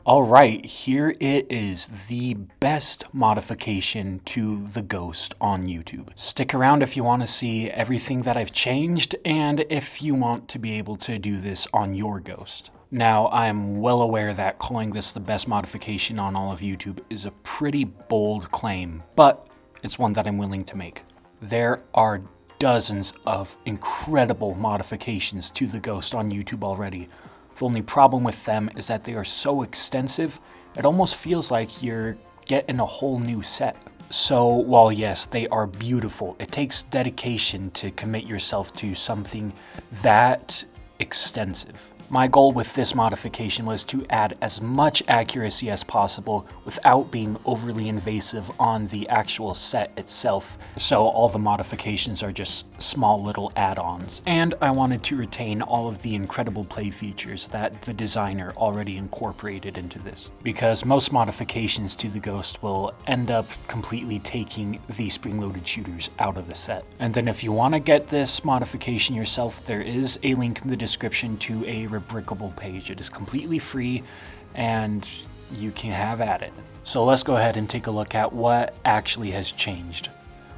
Alright, here it is, the best modification to the Ghost on YouTube. Stick around if you want to see everything that I've changed and if you want to be able to do this on your Ghost. Now, I'm well aware that calling this the best modification on all of YouTube is a pretty bold claim, but it's one that I'm willing to make. There are dozens of incredible modifications to the Ghost on YouTube already. The only problem with them is that they are so extensive, it almost feels like you're getting a whole new set. So while yes, they are beautiful, it takes dedication to commit yourself to something that extensive. My goal with this modification was to add as much accuracy as possible without being overly invasive on the actual set itself, so all the modifications are just small little add-ons. And I wanted to retain all of the incredible play features that the designer already incorporated into this, because most modifications to the Ghost will end up completely taking the spring-loaded shooters out of the set. And then if you want to get this modification yourself, there is a link in the description to a Rebrickable page. It is completely free and you can have at it. So let's go ahead and take a look at what actually has changed.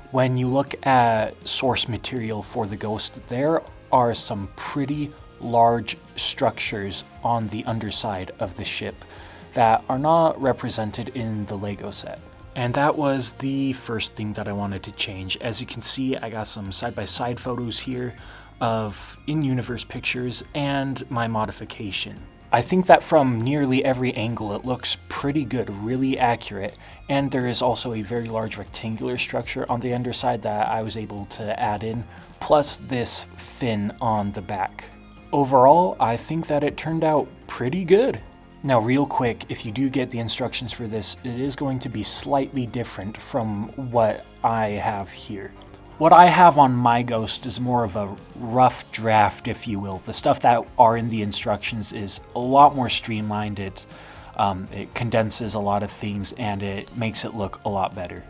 When you look at source material for the Ghost, there are some pretty large structures on the underside of the ship that are not represented in the Lego set. And that was the first thing that I wanted to change. As you can see, I got some side-by-side photos here of in-universe pictures and my modification. I think that from nearly every angle it looks pretty good, really accurate, and there is also a very large rectangular structure on the underside that I was able to add in, plus this fin on the back. Overall, I think that it turned out pretty good. Now real quick, if you do get the instructions for this, it is going to be slightly different from what I have here. What I have on my Ghost is more of a rough draft, if you will. The stuff that are in the instructions is a lot more streamlined. It condenses a lot of things and it makes it look a lot better.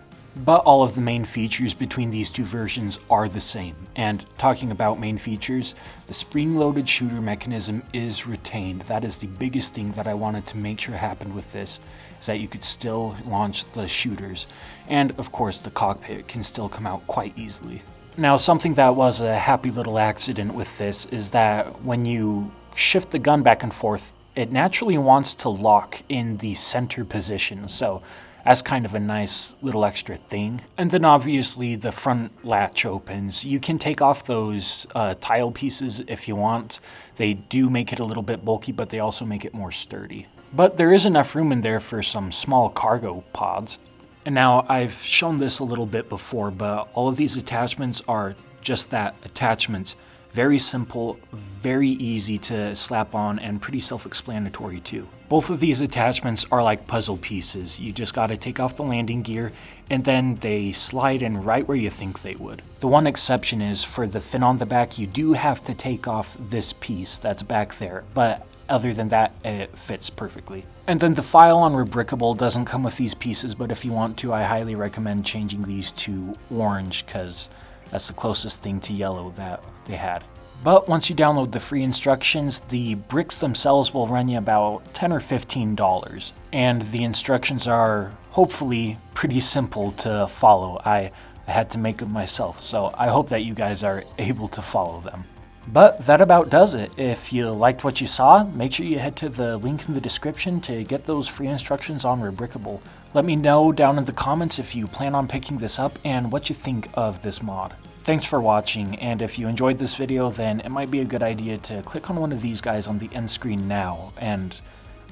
But all of the main features between these two versions are the same. And talking about main features, the spring-loaded shooter mechanism is retained. That is the biggest thing that I wanted to make sure happened with this, is that you could still launch the shooters. And of course, the cockpit can still come out quite easily. Now, something that was a happy little accident with this is that when you shift the gun back and forth, it naturally wants to lock in the center position. So that's kind of a nice little extra thing. And then obviously the front latch opens. You can take off those tile pieces if you want. They do make it a little bit bulky, but they also make it more sturdy. But there is enough room in there for some small cargo pods. And now I've shown this a little bit before, but all of these attachments are just that, attachments. Very simple, very easy to slap on, and pretty self-explanatory too. Both of these attachments are like puzzle pieces. You just gotta take off the landing gear, and then they slide in right where you think they would. The one exception is for the fin on the back, you do have to take off this piece that's back there, but other than that, it fits perfectly. And then the file on Rebrickable doesn't come with these pieces, but if you want to, I highly recommend changing these to orange, because that's the closest thing to yellow that they had. But once you download the free instructions, the bricks themselves will run you about $10 or $15. And the instructions are hopefully pretty simple to follow. I had to make them myself, so I hope that you guys are able to follow them. But that about does it. If you liked what you saw, make sure you head to the link in the description to get those free instructions on Rebrickable. Let me know down in the comments if you plan on picking this up and what you think of this mod. Thanks for watching, and if you enjoyed this video, then it might be a good idea to click on one of these guys on the end screen now, and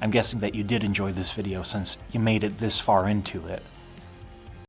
I'm guessing that you did enjoy this video since you made it this far into it.